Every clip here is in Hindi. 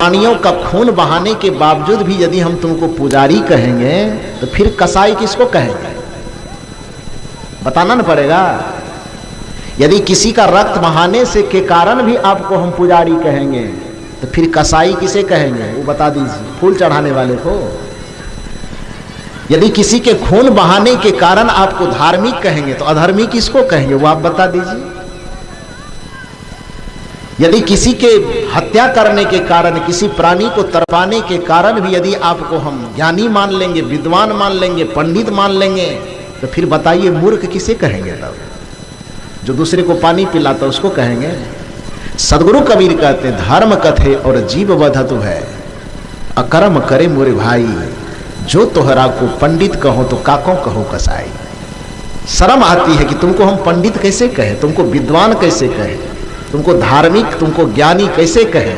प्राणियों का खून बहाने के बावजूद भी यदि हम तुमको पुजारी कहेंगे तो फिर कसाई किसको कहेंगे? बताना न पड़ेगा। यदि किसी का रक्त बहाने से के कारण भी आपको हम पुजारी कहेंगे तो फिर कसाई किसे कहेंगे? वो बता दीजिए, फूल चढ़ाने वाले को। यदि किसी के खून बहाने के कारण आपको धार्मिक कहेंगे तो अधर्मी किसको कहेंगे? वो आप बता दीजिए। यदि किसी के हत्या करने के कारण, किसी प्राणी को तड़पाने के कारण भी यदि आपको हम ज्ञानी मान लेंगे, विद्वान मान लेंगे, पंडित मान लेंगे तो फिर बताइए मूर्ख किसे कहेंगे? तब जो दूसरे को पानी पिलाता उसको कहेंगे? सदगुरु कबीर कहते धर्म कथे और जीव बधतु है, अकर्म करे मोरे भाई, जो तोहरा को पंडित कहो तो काको कहो कसाई। शर्म आती है कि तुमको हम पंडित कैसे कहें, तुमको विद्वान कैसे कहें, तुमको धार्मिक, तुमको ज्ञानी कैसे कहें?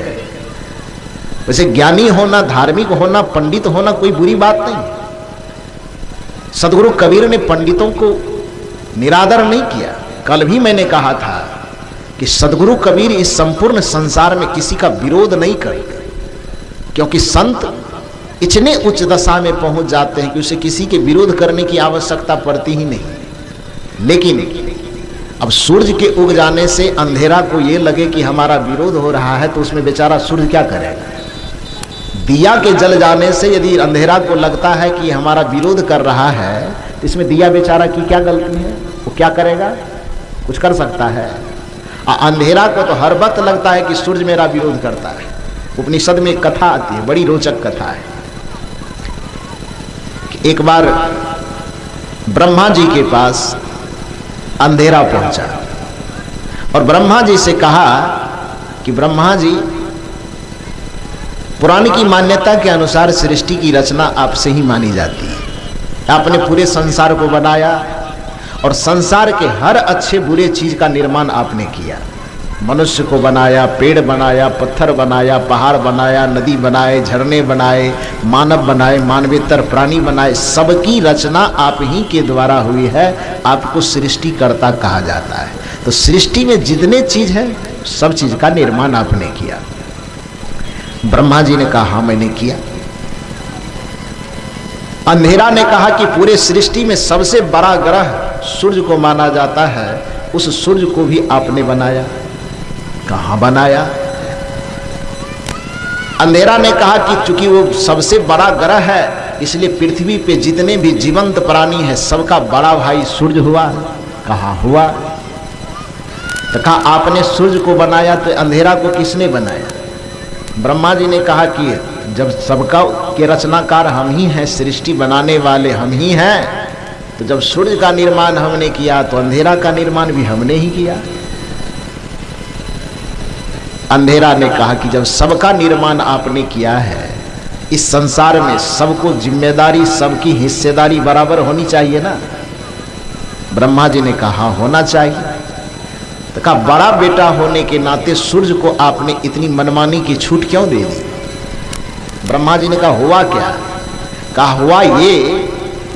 वैसे ज्ञानी होना, धार्मिक होना, पंडित होना कोई बुरी बात नहीं। सदगुरु कबीर ने पंडितों को निरादर नहीं किया। कल भी मैंने कहा था कि सदगुरु कबीर इस संपूर्ण संसार में किसी का विरोध नहीं करते, क्योंकि संत इतने उच्च दशा में पहुंच जाते हैं कि उसे किसी के विरोध करने की आवश्यकता पड़ती ही नहीं। लेकिन अब सूर्य के उग जाने से अंधेरा को ये लगे कि हमारा विरोध हो रहा है तो उसमें बेचारा सूर्य क्या करेगा? दिया के जल जाने से यदि अंधेरा को लगता है कि हमारा विरोध कर रहा है तो इसमें दिया बेचारा की क्या गलती है? वो क्या करेगा? कुछ कर सकता है? अंधेरा को तो हर वक्त लगता है कि सूर्य मेरा विरोध करता है। उपनिषद में एक कथा आती है, बड़ी रोचक कथा है। एक बार ब्रह्मा जी के पास अंधेरा पहुंचा और ब्रह्मा जी से कहा कि ब्रह्मा जी, पुराण की मान्यता के अनुसार सृष्टि की रचना आपसे ही मानी जाती है। आपने पूरे संसार को बनाया और संसार के हर अच्छे बुरे चीज का निर्माण आपने किया। मनुष्य को बनाया, पेड़ बनाया, पत्थर बनाया, पहाड़ बनाया, नदी बनाए, झरने बनाए, मानव बनाए, मानवेतर प्राणी बनाए। सबकी रचना आप ही के द्वारा हुई है। आपको सृष्टिकर्ता कहा जाता है। तो सृष्टि में जितने चीज है सब चीज का निर्माण आपने किया। ब्रह्मा जी ने कहा हाँ मैंने किया। अंधेरा ने कहा कि पूरे सृष्टि में सबसे बड़ा ग्रह सूर्य को माना जाता है, उस सूर्य को भी आपने बनाया। कहाँ बनाया? अंधेरा ने कहा कि चूंकि वो सबसे बड़ा ग्रह है इसलिए पृथ्वी पे जितने भी जीवंत प्राणी हैं सबका बड़ा भाई सूर्य हुआ। कहाँ हुआ? तो कहा आपने सूर्य को बनाया तो अंधेरा को किसने बनाया? ब्रह्मा जी ने कहा कि जब सबका के रचनाकार हम ही हैं, सृष्टि बनाने वाले हम ही हैं, तो जब सूर्य का निर्माण हमने किया तो अंधेरा का निर्माण भी हमने ही किया। अंधेरा ने कहा कि जब सबका निर्माण आपने किया है, इस संसार में सबको जिम्मेदारी, सबकी हिस्सेदारी बराबर होनी चाहिए ना। ब्रह्मा जी ने कहा होना चाहिए। तो कहा बड़ा बेटा होने के नाते सूर्य को आपने इतनी मनमानी की छूट क्यों दे दी? ब्रह्मा जी ने कहा हुआ क्या? कहा हुआ ये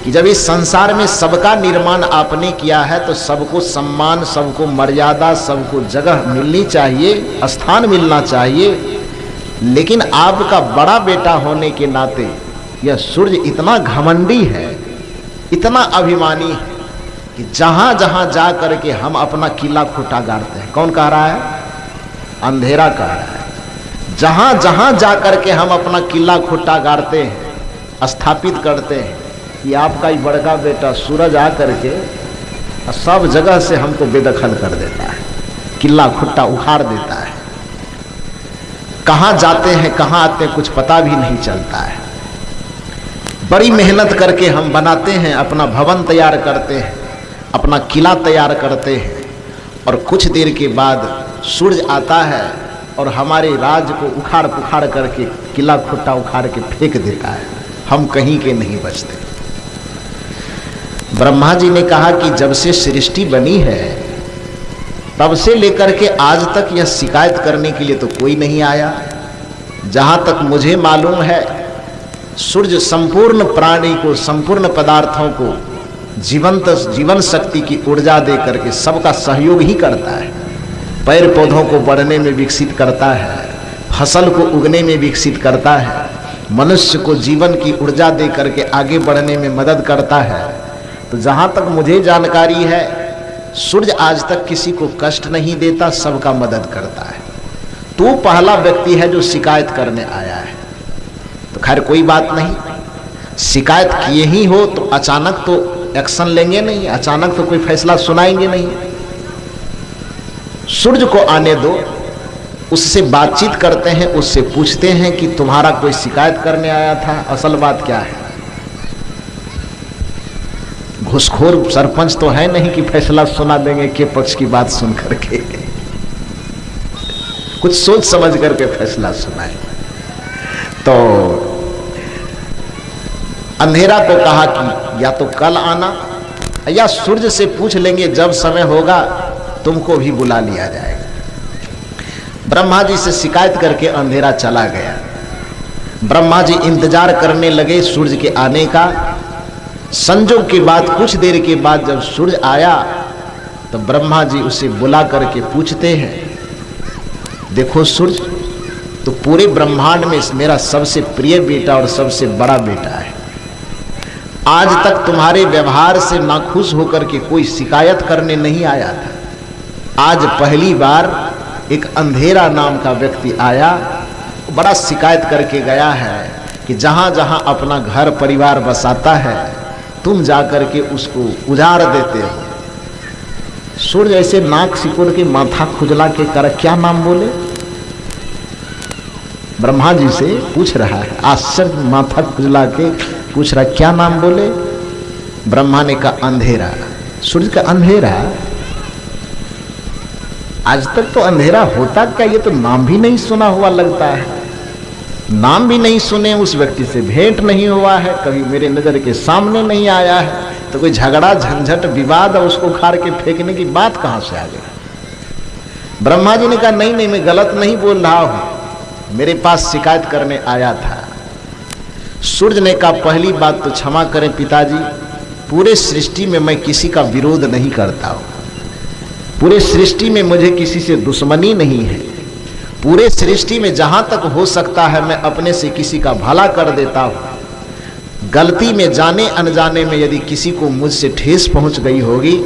कि जब इस संसार में सबका निर्माण आपने किया है तो सबको सम्मान, सबको मर्यादा, सबको जगह मिलनी चाहिए, स्थान मिलना चाहिए। लेकिन आपका बड़ा बेटा होने के नाते यह सूर्य इतना घमंडी है, इतना अभिमानी है कि जहां जहां जा करके हम अपना किला खोटा गाड़ते हैं। कौन कह रहा है? अंधेरा कह रहा है। जहां जहां जा करके हम अपना किला खोटा गाड़ते हैं, स्थापित करते हैं कि आपका ही बड़का बेटा सूरज आ करके सब जगह से हमको बेदखल कर देता है, किला खुट्टा उखाड़ देता है। कहाँ जाते हैं कहाँ आते हैं कुछ पता भी नहीं चलता है। बड़ी मेहनत करके हम बनाते हैं, अपना भवन तैयार करते हैं, अपना किला तैयार करते हैं और कुछ देर के बाद सूरज आता है और हमारे राज को उखाड़ पुखाड़ करके किला खुट्टा उखाड़ के फेंक देता है। हम कहीं के नहीं बचते। ब्रह्मा जी ने कहा कि जब से सृष्टि बनी है तब से लेकर के आज तक यह शिकायत करने के लिए तो कोई नहीं आया। जहां तक मुझे मालूम है सूर्य संपूर्ण प्राणी को, संपूर्ण पदार्थों को जीवन शक्ति की ऊर्जा दे करके सबका सहयोग ही करता है। पेड़ पौधों को बढ़ने में विकसित करता है, फसल को उगने में विकसित करता है, मनुष्य को जीवन की ऊर्जा दे करके आगे बढ़ने में मदद करता है। तो जहाँ तक मुझे जानकारी है, सूर्य आज तक किसी को कष्ट नहीं देता, सबका मदद करता है। तू पहला व्यक्ति है जो शिकायत करने आया है। तो खैर कोई बात नहीं, शिकायत किए ही हो तो अचानक तो एक्शन लेंगे नहीं, अचानक तो कोई फैसला सुनाएंगे नहीं। सूर्य को आने दो, उससे बातचीत करते हैं, उससे पूछते हैं कि तुम्हारा कोई शिकायत करने आया था, असल बात क्या है। घुसखोर सरपंच तो है नहीं कि फैसला सुना देंगे के पक्ष की बात सुन करके, कुछ सोच समझ करके फैसला सुनाए। तो अंधेरा को कहा कि या तो कल आना या सूर्य से पूछ लेंगे, जब समय होगा तुमको भी बुला लिया जाएगा। ब्रह्मा जी से शिकायत करके अंधेरा चला गया। ब्रह्मा जी इंतजार करने लगे सूर्य के आने का। संजोग के बाद कुछ देर के बाद जब सूर्य आया तो ब्रह्मा जी उसे बुला करके पूछते हैं, देखो सूर्य, तो पूरे ब्रह्मांड में मेरा सबसे प्रिय बेटा और सबसे बड़ा बेटा है। आज तक तुम्हारे व्यवहार से नाखुश होकर के कोई शिकायत करने नहीं आया था। आज पहली बार एक अंधेरा नाम का व्यक्ति आया, बड़ा शिकायत करके गया है कि जहां जहां अपना घर परिवार बसाता है तुम जाकर के उसको उजाड़ देते हो। सूर्य ऐसे नाक सिकुड़ के माथा खुजला के कर क्या नाम बोले, ब्रह्मा जी से पूछ रहा है, आश्चर्य माथा खुजला के पूछ रहा क्या नाम बोले। ब्रह्मा ने कहा अंधेरा। सूर्य का अंधेरा, आज तक तो अंधेरा होता क्या, ये तो नाम भी नहीं सुना हुआ लगता है। नाम भी नहीं सुने, उस व्यक्ति से भेंट नहीं हुआ है, कभी मेरे नजर के सामने नहीं आया है, तो कोई झगड़ा झंझट विवाद और उसको उखाड़ के फेंकने की बात कहां से आ गई। ब्रह्मा जी ने कहा नहीं नहीं, मैं गलत नहीं बोल रहा हूं, मेरे पास शिकायत करने आया था। सूर्य ने कहा पहली बात तो क्षमा करें पिताजी, पूरे सृष्टि में मैं किसी का विरोध नहीं करता हूं, पूरे सृष्टि में मुझे किसी से दुश्मनी नहीं है, पूरे सृष्टि में जहां तक हो सकता है मैं अपने से किसी का भला कर देता हूं। गलती में जाने अनजाने में यदि किसी को मुझसे ठेस पहुंच गई होगी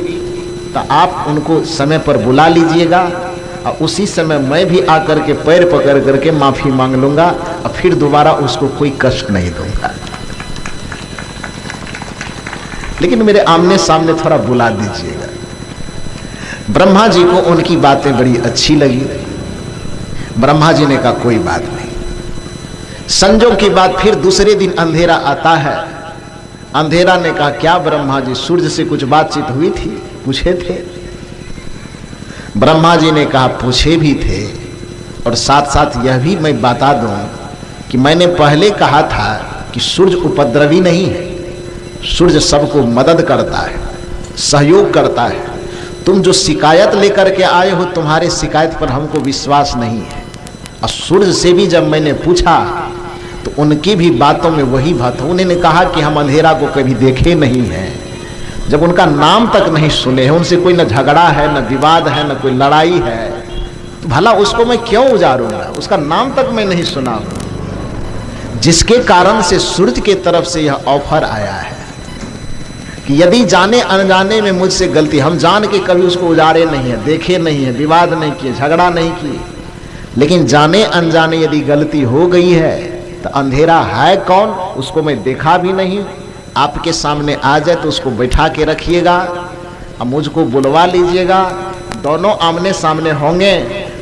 तो आप उनको समय पर बुला लीजिएगा और उसी समय मैं भी आकर के पैर पकड़ करके माफी मांग लूंगा और फिर दोबारा उसको कोई कष्ट नहीं दूंगा, लेकिन मेरे आमने सामने थोड़ा बुला दीजिएगा। ब्रह्मा जी को उनकी बातें बड़ी अच्छी लगी। ब्रह्मा जी ने कहा कोई बात नहीं। संजोग की बात फिर दूसरे दिन अंधेरा आता है। अंधेरा ने कहा क्या ब्रह्मा जी, सूर्य से कुछ बातचीत हुई थी, पूछे थे। ब्रह्मा जी ने कहा पूछे भी थे, और साथ साथ यह भी मैं बता दूं कि मैंने पहले कहा था कि सूर्य उपद्रवी नहीं है, सूर्य सबको मदद करता है, सहयोग करता है। तुम जो शिकायत लेकर के आए हो, तुम्हारे शिकायत पर हमको विश्वास नहीं है। और सूर्य से भी जब मैंने पूछा तो उनकी भी बातों में वही बात, उन्होंने कहा कि हम अंधेरा को कभी देखे नहीं हैं, जब उनका नाम तक नहीं सुने हैं, उनसे कोई न झगड़ा है, न विवाद है, न कोई लड़ाई है, तो भला उसको मैं क्यों उजाड़ूंगा, उसका नाम तक मैं नहीं सुना हूं। जिसके कारण से सूर्य की तरफ से यह ऑफर आया है कि यदि जाने अनजाने में मुझसे गलती, हम जान के कभी उसको उजाड़े नहीं है, देखे नहीं है, विवाद नहीं किए, झगड़ा नहीं किए, लेकिन जाने अनजाने यदि गलती हो गई है तो अंधेरा है कौन, उसको मैं देखा भी नहीं, आपके सामने आ जाए तो उसको बैठा के रखिएगा और मुझको बुलवा लीजिएगा, दोनों आमने सामने होंगे।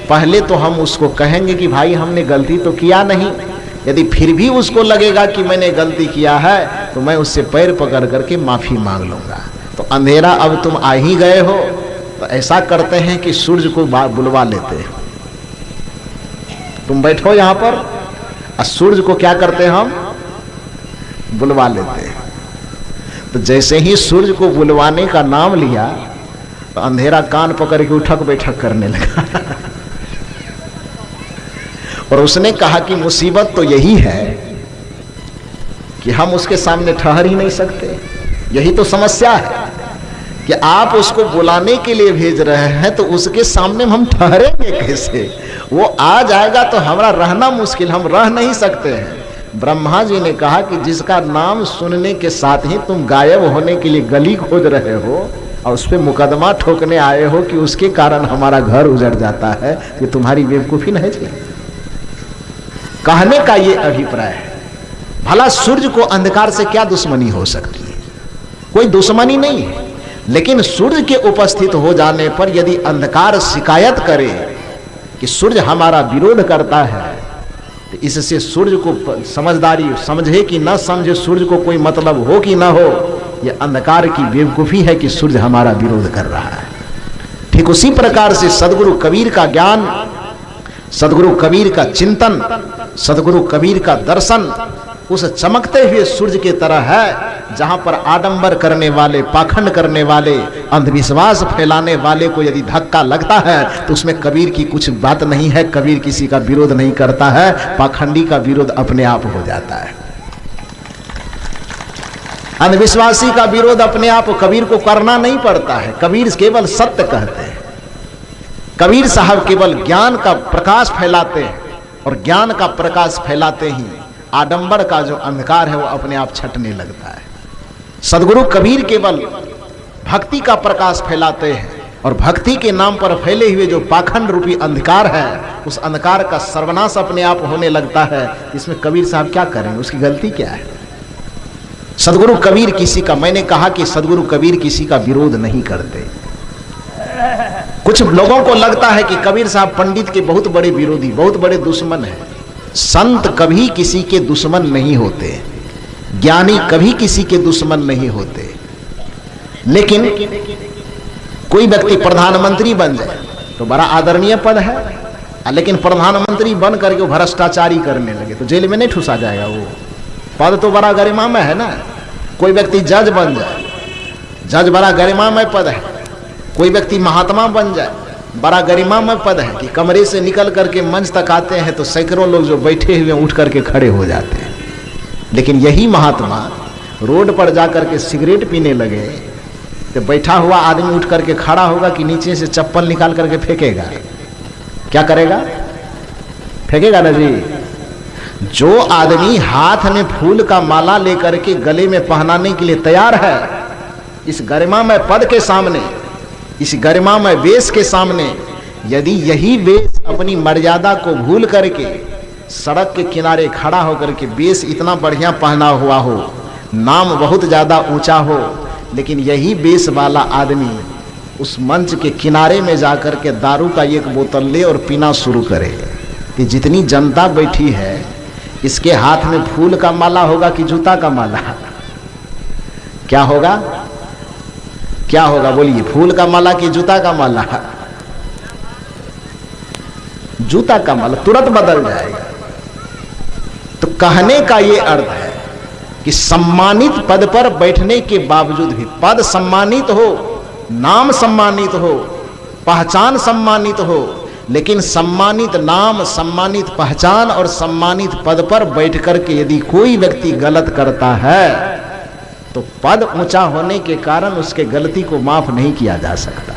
पहले तो हम उसको कहेंगे कि भाई हमने गलती तो किया नहीं, यदि फिर भी उसको लगेगा कि मैंने गलती किया है तो मैं उससे पैर पकड़ करके माफी मांग लूंगा। तो अंधेरा अब तुम आ ही गए हो, तो ऐसा करते हैं कि सूर्य को बुलवा लेते हैं, तुम बैठो यहाँ पर और सूर्य को क्या करते हैं हम, बुलवा लेते हैं। तो जैसे ही सूर्य को बुलवाने का नाम लिया तो अंधेरा कान पकड़ के उठक बैठक करने लगा और उसने कहा कि मुसीबत तो यही है कि हम उसके सामने ठहर ही नहीं सकते, यही तो समस्या है कि आप उसको बुलाने के लिए भेज रहे हैं तो उसके सामने हम ठहरेंगे कैसे? वो आ जाएगा तो हमारा रहना मुश्किल, हम रह नहीं सकते हैं। ब्रह्मा जी ने कहा कि जिसका नाम सुनने के साथ ही तुम गायब होने के लिए गली खोज रहे हो और उस पर मुकदमा ठोकने आए हो कि उसके कारण हमारा घर उजड़ जाता है, कि तुम्हारी बेवकूफी नहीं है? कहने का ये अभिप्राय है। भला सूर्य को अंधकार से क्या दुश्मनी हो सकती है? कोई दुश्मनी नहीं है, लेकिन सूर्य के उपस्थित हो जाने पर यदि अंधकार शिकायत करे कि सूर्य हमारा विरोध करता है, तो इससे सूर्य को समझदारी, समझे कि न समझे, सूर्य को कोई मतलब हो कि ना हो, यह अंधकार की बेवकूफी है कि सूर्य हमारा विरोध कर रहा है। ठीक उसी प्रकार से सदगुरु कबीर का ज्ञान, सदगुरु कबीर का चिंतन, सदगुरु कबीर का दर्शन उस चमकते हुए सूर्य की तरह है, जहां पर आडंबर करने वाले, पाखंड करने वाले, अंधविश्वास फैलाने वाले को यदि धक्का लगता है तो उसमें कबीर की कुछ बात नहीं है। कबीर किसी का विरोध नहीं करता है, पाखंडी का विरोध अपने आप हो जाता है। अंधविश्वासी का विरोध अपने आप कबीर को करना नहीं पड़ता है। कबीर केवल सत्य कहते हैं। कबीर साहब केवल ज्ञान का प्रकाश फैलाते हैं, और ज्ञान का प्रकाश फैलाते ही आडंबर का जो अंधकार है वो अपने आप छटने लगता है। सदगुरु कबीर केवल भक्ति का प्रकाश फैलाते हैं, और भक्ति के नाम पर फैले हुए जो पाखंड रूपी अंधकार है, उस अंधकार का सर्वनाश अपने आप होने लगता है। इसमें कबीर साहब क्या करें? उसकी गलती क्या है? सदगुरु कबीर किसी का, मैंने कहा कि सदगुरु कबीर किसी का विरोध नहीं करते। कुछ लोगों को लगता है कि कबीर साहब पंडित के बहुत बड़े विरोधी, बहुत बड़े दुश्मन हैं। संत कभी किसी के दुश्मन नहीं होते, ज्ञानी कभी किसी के दुश्मन नहीं होते। लेकिन कोई व्यक्ति प्रधानमंत्री बन जाए तो बड़ा आदरणीय पद है, लेकिन प्रधानमंत्री बन करके वो भ्रष्टाचारी करने लगे तो जेल में नहीं ठुसा जाएगा? वो पद तो बड़ा गरिमामय है ना। कोई व्यक्ति जज बन जाए, जज बड़ा गरिमामय पद है। कोई व्यक्ति महात्मा बन जाए, बड़ा गरिमामय पद है कि कमरे से निकल करके मंच तक आते हैं तो सैकड़ों लोग जो बैठे हुए उठ करके खड़े हो जाते हैं। लेकिन यही महात्मा रोड पर जाकर के सिगरेट पीने लगे तो बैठा हुआ आदमी उठ करके खड़ा होगा कि नीचे से चप्पल निकाल करके फेंकेगा? क्या करेगा? फेंकेगा ना जी। जो आदमी हाथ में फूल का माला लेकर के गले में पहनाने के लिए तैयार है, इस गरिमामय पद के सामने, इस गरिमामय वेश के सामने, यदि यही वेश अपनी मर्यादा को भूल करके सड़क के किनारे खड़ा होकर के, वेश इतना बढ़िया पहना हुआ हो, नाम बहुत ज्यादा ऊंचा हो, लेकिन यही वेश वाला आदमी उस मंच के किनारे में जाकर के दारू का एक बोतल ले और पीना शुरू करे, कि जितनी जनता बैठी है इसके हाथ में फूल का माला होगा कि जूता का माला? क्या होगा? क्या होगा बोलिए? फूल का माला कि जूता का माला? जूता का माला तुरंत बदल जाएगा। तो कहने का ये अर्थ है कि सम्मानित पद पर बैठने के बावजूद भी, पद सम्मानित हो, नाम सम्मानित हो, पहचान सम्मानित हो, लेकिन सम्मानित नाम, सम्मानित पहचान और सम्मानित पद पर बैठ करके यदि कोई व्यक्ति गलत करता है तो पद ऊंचा होने के कारण उसके गलती को माफ नहीं किया जा सकता।